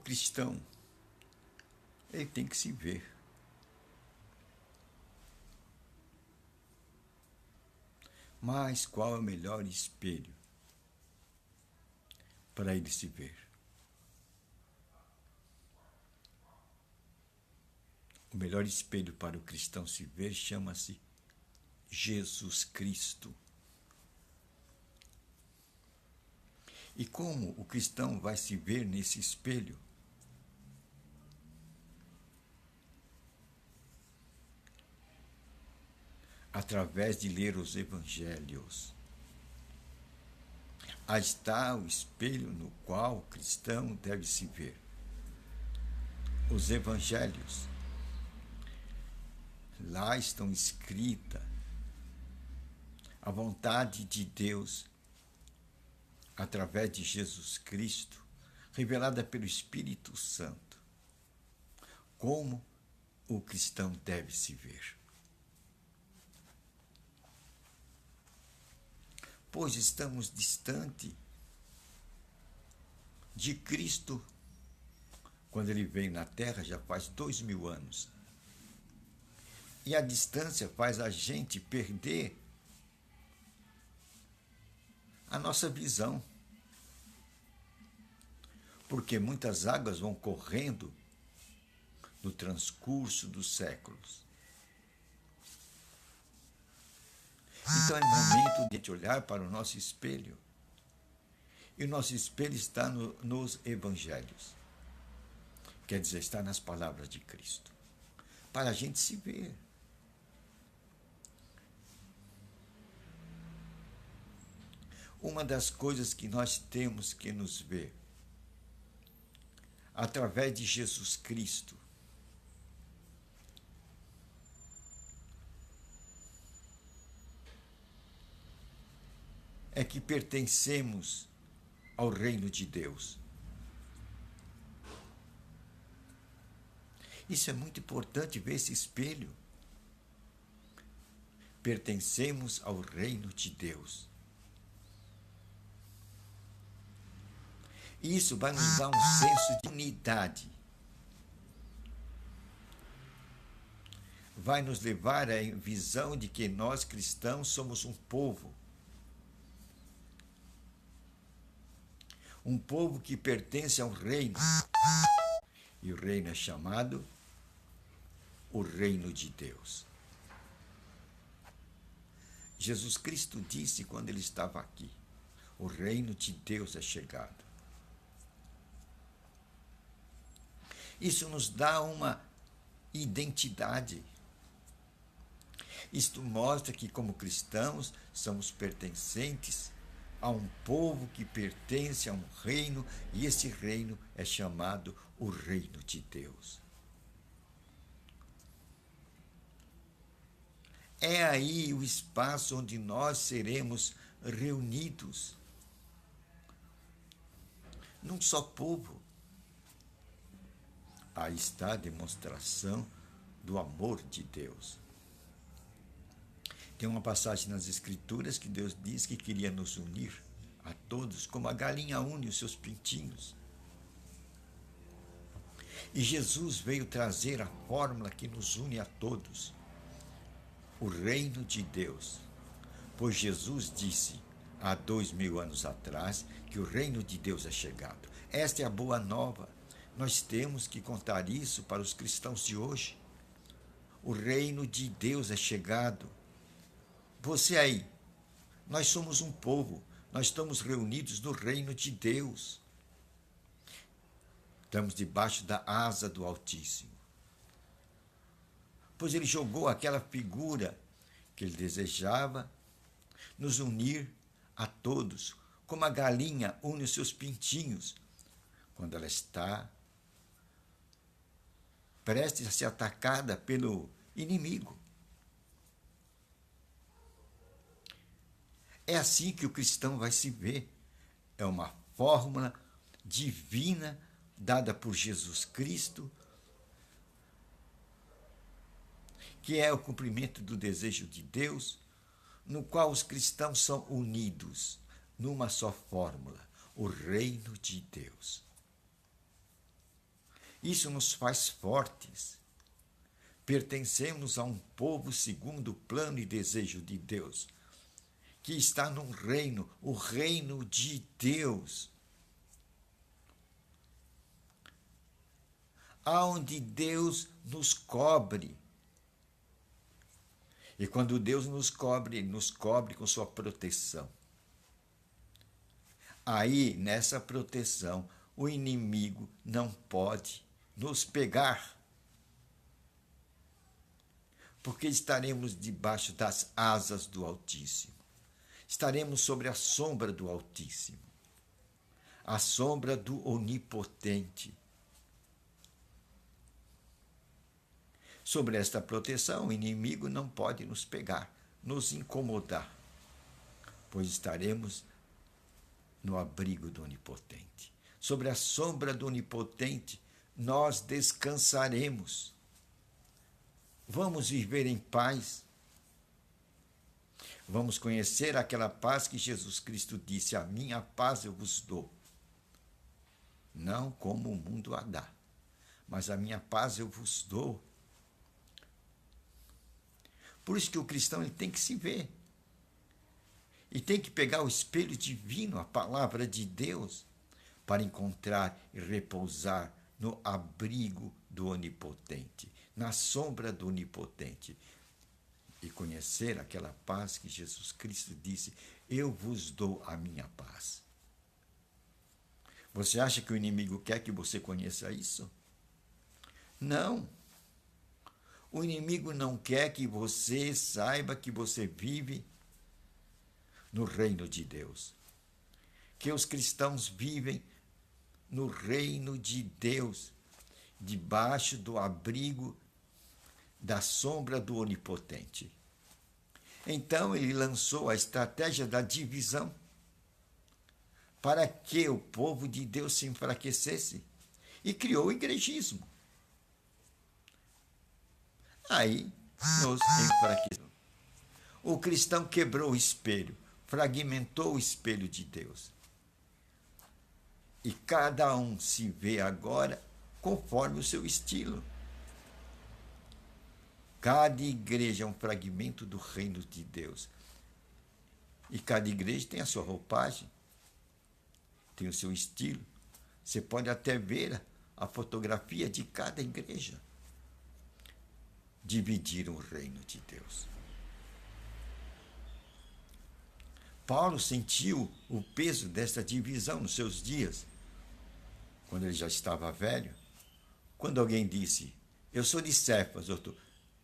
cristão, ele tem que se ver. Mas qual é o melhor espelho para ele se ver? O melhor espelho para o cristão se ver chama-se Jesus Cristo. E como o cristão vai se ver nesse espelho? Através de ler os evangelhos. Aí está o espelho no qual o cristão deve se ver. Os evangelhos. Lá estão escrita a vontade de Deus através de Jesus Cristo, revelada pelo Espírito Santo. Como o cristão deve se ver. Pois estamos distante de Cristo. Quando ele veio na Terra já faz 2000 anos. E a distância faz a gente perder a nossa visão. Porque muitas águas vão correndo no transcurso dos séculos. Então é momento de olhar para o nosso espelho. E o nosso espelho está nos evangelhos. Quer dizer, está nas palavras de Cristo. Para a gente se ver. Uma das coisas que nós temos que nos ver através de Jesus Cristo é que pertencemos ao reino de Deus. Isso é muito importante, ver esse espelho. Pertencemos ao reino de Deus. Isso vai nos dar um senso de unidade. Vai nos levar à visão de que nós cristãos somos um povo. Um povo que pertence a um reino. E o reino é chamado o reino de Deus. Jesus Cristo disse quando ele estava aqui: o reino de Deus é chegado. Isso nos dá uma identidade. Isto mostra que, como cristãos, somos pertencentes a um povo que pertence a um reino, e esse reino é chamado o reino de Deus. É aí o espaço onde nós seremos reunidos num só povo. Aí está a demonstração do amor de Deus. Tem uma passagem nas Escrituras que Deus diz que queria nos unir a todos, como a galinha une os seus pintinhos. E Jesus veio trazer a fórmula que nos une a todos, o reino de Deus. Pois Jesus disse, há 2000 anos atrás, que o reino de Deus é chegado. Esta é a boa nova. Nós temos que contar isso para os cristãos de hoje. O reino de Deus é chegado. Você aí, nós somos um povo, nós estamos reunidos no reino de Deus. Estamos debaixo da asa do Altíssimo. Pois ele jogou aquela figura que ele desejava nos unir a todos, como a galinha une os seus pintinhos, quando ela está prestes a ser atacada pelo inimigo. É assim que o cristão vai se ver. É uma fórmula divina dada por Jesus Cristo, que é o cumprimento do desejo de Deus, no qual os cristãos são unidos numa só fórmula, o reino de Deus. Isso nos faz fortes. Pertencemos a um povo segundo o plano e desejo de Deus, que está num reino, o reino de Deus, aonde Deus nos cobre. E quando Deus nos cobre, Ele nos cobre com sua proteção. Aí, nessa proteção, o inimigo não pode nos pegar, porque estaremos debaixo das asas do Altíssimo. Estaremos sobre a sombra do Altíssimo, a sombra do Onipotente. Sobre esta proteção, o inimigo não pode nos pegar, nos incomodar, pois estaremos no abrigo do Onipotente. Sobre a sombra do Onipotente, nós descansaremos. Vamos viver em paz. Vamos conhecer aquela paz que Jesus Cristo disse: a minha paz eu vos dou. Não como o mundo a dá, mas a minha paz eu vos dou. Por isso que o cristão ele tem que se ver. E tem que pegar o espelho divino, a palavra de Deus, para encontrar e repousar no abrigo do Onipotente, na sombra do Onipotente. E conhecer aquela paz que Jesus Cristo disse: eu vos dou a minha paz. Você acha que o inimigo quer que você conheça isso? Não. O inimigo não quer que você saiba que você vive no reino de Deus, que os cristãos vivem no reino de Deus, debaixo do abrigo da sombra do Onipotente. Então ele lançou a estratégia da divisão para que o povo de Deus se enfraquecesse e criou o igrejismo. Aí nos enfraqueceu. O cristão quebrou o espelho, fragmentou o espelho de Deus. E cada um se vê agora conforme o seu estilo. Cada igreja é um fragmento do reino de Deus. E cada igreja tem a sua roupagem, tem o seu estilo. Você pode até ver a fotografia de cada igreja. Dividiram o reino de Deus. Paulo sentiu o peso desta divisão nos seus dias, quando ele já estava velho. Quando alguém disse: eu sou de Cefas, outro: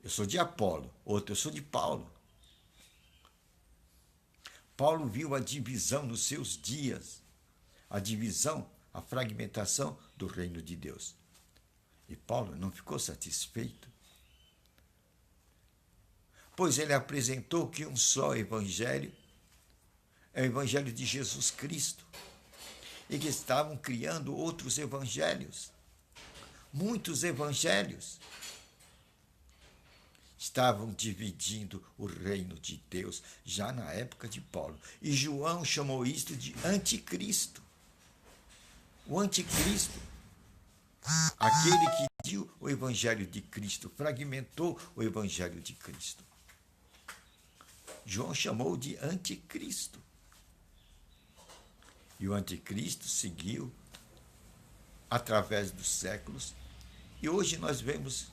eu sou de Apolo, outro: eu sou de Paulo. Paulo viu a divisão nos seus dias, a divisão, a fragmentação do reino de Deus. E Paulo não ficou satisfeito, pois ele apresentou que um só evangelho é o evangelho de Jesus Cristo, e que estavam criando outros evangelhos, muitos evangelhos. Estavam dividindo o reino de Deus já na época de Paulo. E João chamou isto de anticristo. O anticristo, aquele que dividiu o evangelho de Cristo, fragmentou o evangelho de Cristo. João chamou de anticristo. E o anticristo seguiu através dos séculos. E hoje nós vemos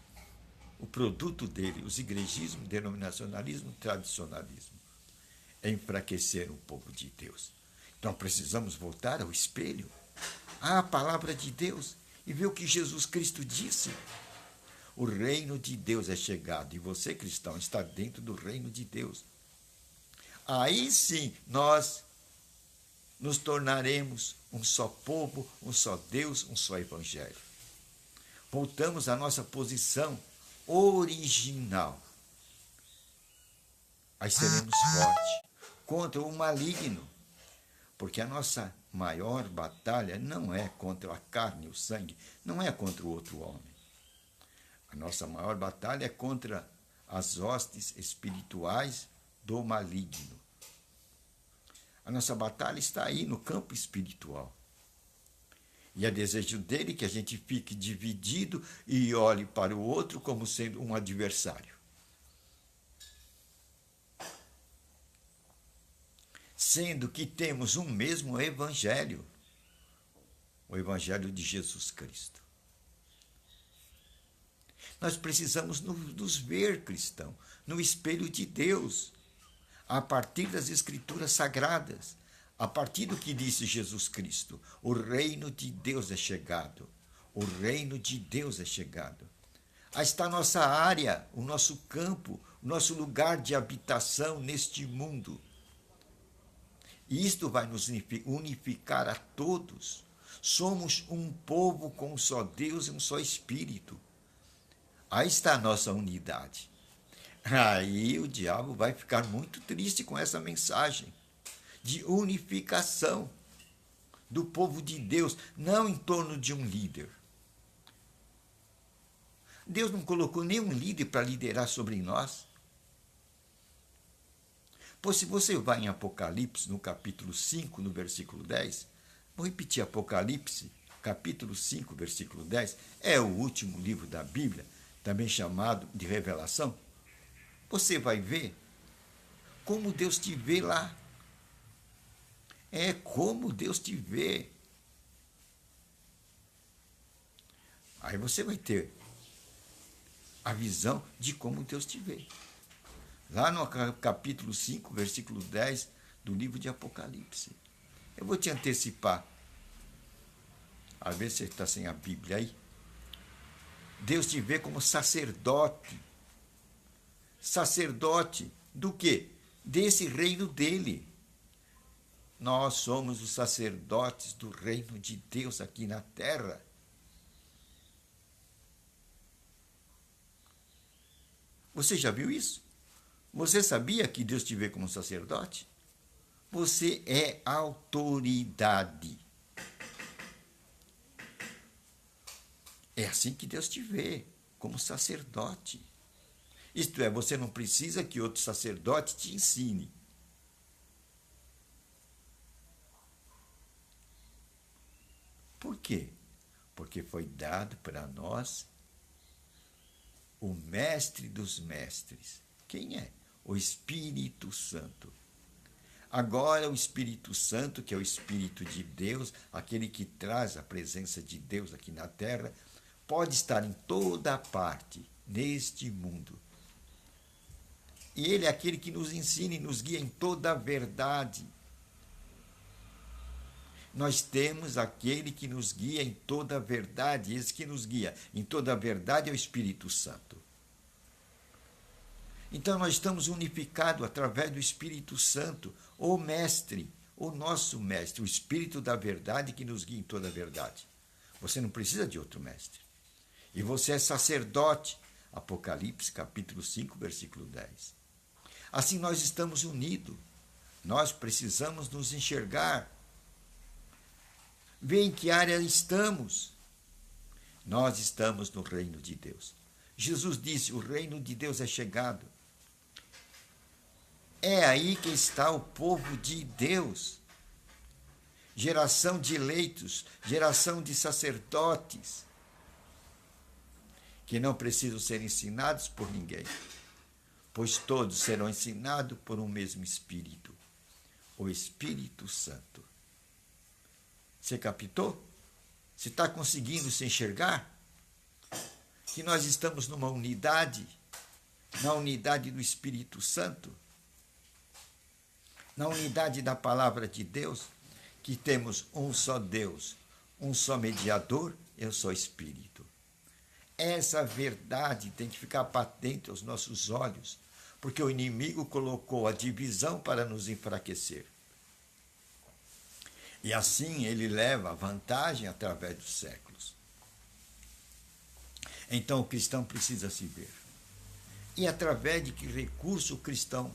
o produto dele, os igrejismo, denominacionalismo, tradicionalismo. Enfraquecer o povo de Deus. Então precisamos voltar ao espelho, à palavra de Deus, e ver o que Jesus Cristo disse. O reino de Deus é chegado, e você, cristão, está dentro do reino de Deus. Aí sim nós nos tornaremos um só povo, um só Deus, um só evangelho. Voltamos à nossa posição original. Aí seremos fortes contra o maligno, porque a nossa maior batalha não é contra a carne e o sangue, não é contra o outro homem. A nossa maior batalha é contra as hostes espirituais do maligno. A nossa batalha está aí no campo espiritual. E é desejo dele que a gente fique dividido e olhe para o outro como sendo um adversário. Sendo que temos um mesmo evangelho, o evangelho de Jesus Cristo. Nós precisamos nos ver, cristão, no espelho de Deus, a partir das Escrituras Sagradas, a partir do que disse Jesus Cristo: o reino de Deus é chegado, o reino de Deus é chegado. Aí está a nossa área, o nosso campo, o nosso lugar de habitação neste mundo. E isto vai nos unificar a todos. Somos um povo com um só Deus e um só Espírito. Aí está a nossa unidade. Aí o diabo vai ficar muito triste com essa mensagem de unificação do povo de Deus, não em torno de um líder. Deus não colocou nenhum líder para liderar sobre nós. Pois se você vai em Apocalipse, no capítulo 5, no versículo 10, vou repetir Apocalipse, capítulo 5, versículo 10, é o último livro da Bíblia, também chamado de Revelação. Você vai ver como Deus te vê lá. É como Deus te vê. Aí você vai ter a visão de como Deus te vê. Lá no capítulo 5, versículo 10 do livro de Apocalipse. Eu vou te antecipar. Às vezes você está sem a Bíblia aí. Deus te vê como sacerdote. Sacerdote do quê? Desse reino dele. Nós somos os sacerdotes do reino de Deus aqui na terra. Você já viu isso? Você sabia que Deus te vê como sacerdote? Você é autoridade. É assim que Deus te vê, como sacerdote. Isto é, você não precisa que outro sacerdote te ensine. Por quê? Porque foi dado para nós o mestre dos mestres. Quem é? O Espírito Santo. Agora o Espírito Santo, que é o Espírito de Deus, aquele que traz a presença de Deus aqui na terra, pode estar em toda parte neste mundo. E ele é aquele que nos ensina e nos guia em toda a verdade. Nós temos aquele que nos guia em toda a verdade. Esse que nos guia em toda a verdade é o Espírito Santo. Então nós estamos unificados através do Espírito Santo, o Mestre, o nosso Mestre, o Espírito da verdade que nos guia em toda a verdade. Você não precisa de outro mestre. E você é sacerdote. Apocalipse, capítulo 5, versículo 10. Assim nós estamos unidos. Nós precisamos nos enxergar. Ver em que área estamos. Nós estamos no reino de Deus. Jesus disse: o reino de Deus é chegado. É aí que está o povo de Deus. Geração de eleitos, geração de sacerdotes, que não precisam ser ensinados por ninguém, pois todos serão ensinados por um mesmo Espírito, o Espírito Santo. Você captou? Você está conseguindo se enxergar? Que nós estamos numa unidade, na unidade do Espírito Santo, na unidade da palavra de Deus, que temos um só Deus, um só mediador e um só Espírito. Essa verdade tem que ficar patente aos nossos olhos, porque o inimigo colocou a divisão para nos enfraquecer. E assim ele leva a vantagem através dos séculos. Então o cristão precisa se ver. E através de que recurso o cristão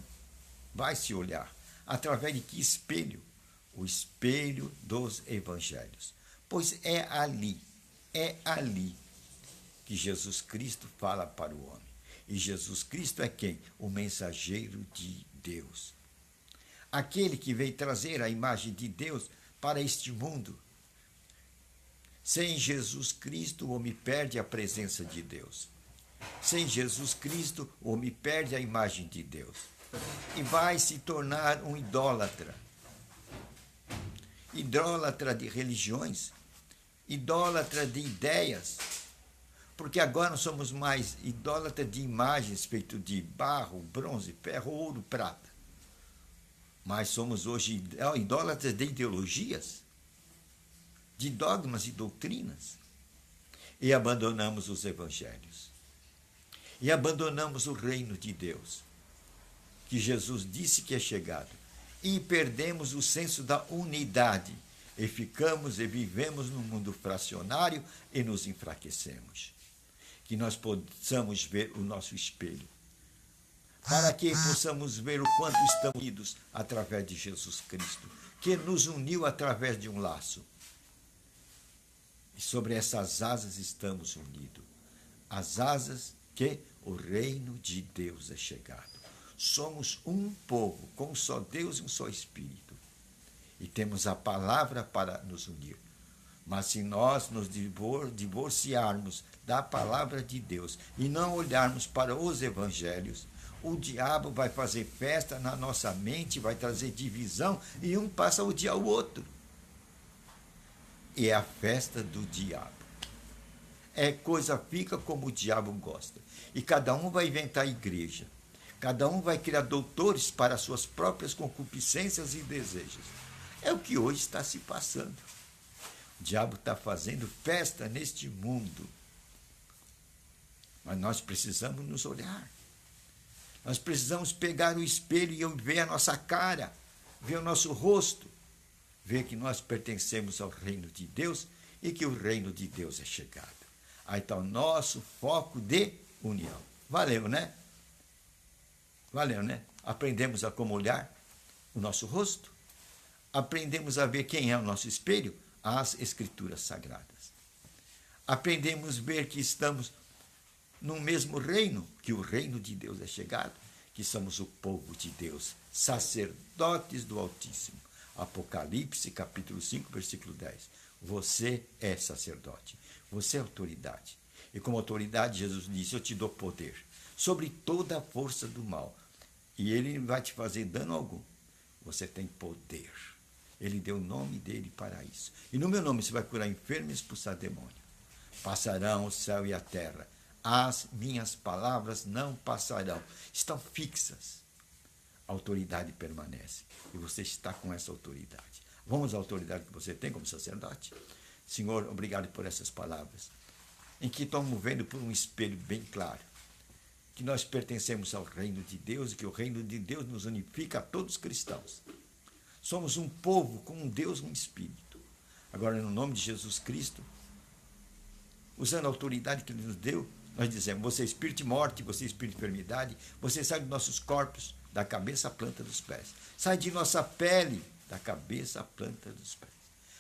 vai se olhar? Através de que espelho? O espelho dos evangelhos. Pois é ali que Jesus Cristo fala para o homem. E Jesus Cristo é quem? O mensageiro de Deus. Aquele que veio trazer a imagem de Deus para este mundo. Sem Jesus Cristo, o homem perde a presença de Deus. Sem Jesus Cristo, o homem perde a imagem de Deus. E vai se tornar um idólatra. Idólatra de religiões, idólatra de ideias. Porque agora não somos mais idólatras de imagens feitas de barro, bronze, ferro, ouro, prata. Mas somos hoje idólatras de ideologias, de dogmas e doutrinas. E abandonamos os evangelhos. E abandonamos o reino de Deus, que Jesus disse que é chegado. E perdemos o senso da unidade. E ficamos e vivemos num mundo fracionário e nos enfraquecemos. Que nós possamos ver o nosso espelho, para que possamos ver o quanto estamos unidos através de Jesus Cristo, que nos uniu através de um laço. E sobre essas asas estamos unidos. As asas que o reino de Deus é chegado. Somos um povo com um só Deus e um só Espírito. E temos a palavra para nos unir. Mas se nós nos divorciarmos da palavra de Deus e não olharmos para os evangelhos, o diabo vai fazer festa na nossa mente, vai trazer divisão e um passa a odiar o outro. E é a festa do diabo. Fica como o diabo gosta. E cada um vai inventar igreja. Cada um vai criar doutores para suas próprias concupiscências e desejos. É o que hoje está se passando. O diabo está fazendo festa neste mundo. Mas nós precisamos nos olhar. Nós precisamos pegar o espelho e ver a nossa cara, ver o nosso rosto, ver que nós pertencemos ao reino de Deus e que o reino de Deus é chegado. Aí está o nosso foco de união. Valeu, né? Valeu, né? Aprendemos a como olhar o nosso rosto. Aprendemos a ver quem é o nosso espelho, as Escrituras Sagradas. Aprendemos a ver que estamos no mesmo reino, que o reino de Deus é chegado, que somos o povo de Deus, sacerdotes do Altíssimo. Apocalipse, capítulo 5, versículo 10. Você é sacerdote, você é autoridade. E como autoridade, Jesus disse, eu te dou poder sobre toda a força do mal. E ele não vai te fazer dano algum. Você tem poder. Ele deu o nome dele para isso. E no meu nome você vai curar enfermo e expulsar demônio. Passarão o céu e a terra. As minhas palavras não passarão. Estão fixas. A autoridade permanece. E você está com essa autoridade. Vamos à autoridade que você tem como sacerdote? Senhor, obrigado por essas palavras. Em que estamos vendo por um espelho bem claro. Que nós pertencemos ao reino de Deus e que o reino de Deus nos unifica a todos os cristãos. Somos um povo com um Deus e um Espírito. Agora, no nome de Jesus Cristo, usando a autoridade que Ele nos deu, nós dizemos, você é espírito de morte, você é espírito de enfermidade, você sai dos nossos corpos, da cabeça à planta dos pés. Sai de nossa pele, da cabeça à planta dos pés.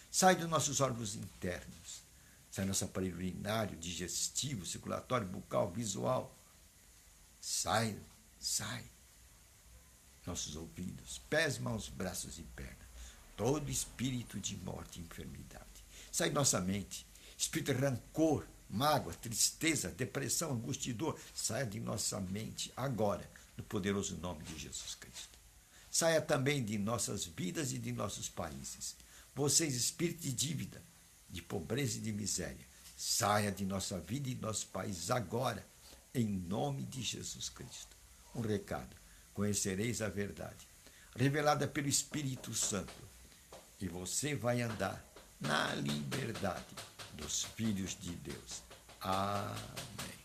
Sai dos nossos órgãos internos. Sai do nosso aparelho urinário, digestivo, circulatório, bucal, visual. Sai. Nossos ouvidos, pés, mãos, braços e pernas. Todo espírito de morte e enfermidade. Sai de nossa mente. Espírito de rancor, mágoa, tristeza, depressão, angústia e dor. Saia de nossa mente agora, no poderoso nome de Jesus Cristo. Saia também de nossas vidas e de nossos países. Vocês, espírito de dívida, de pobreza e de miséria, saia de nossa vida e de nosso país agora, em nome de Jesus Cristo. Um recado. Conhecereis a verdade, revelada pelo Espírito Santo, e você vai andar na liberdade dos filhos de Deus. Amém.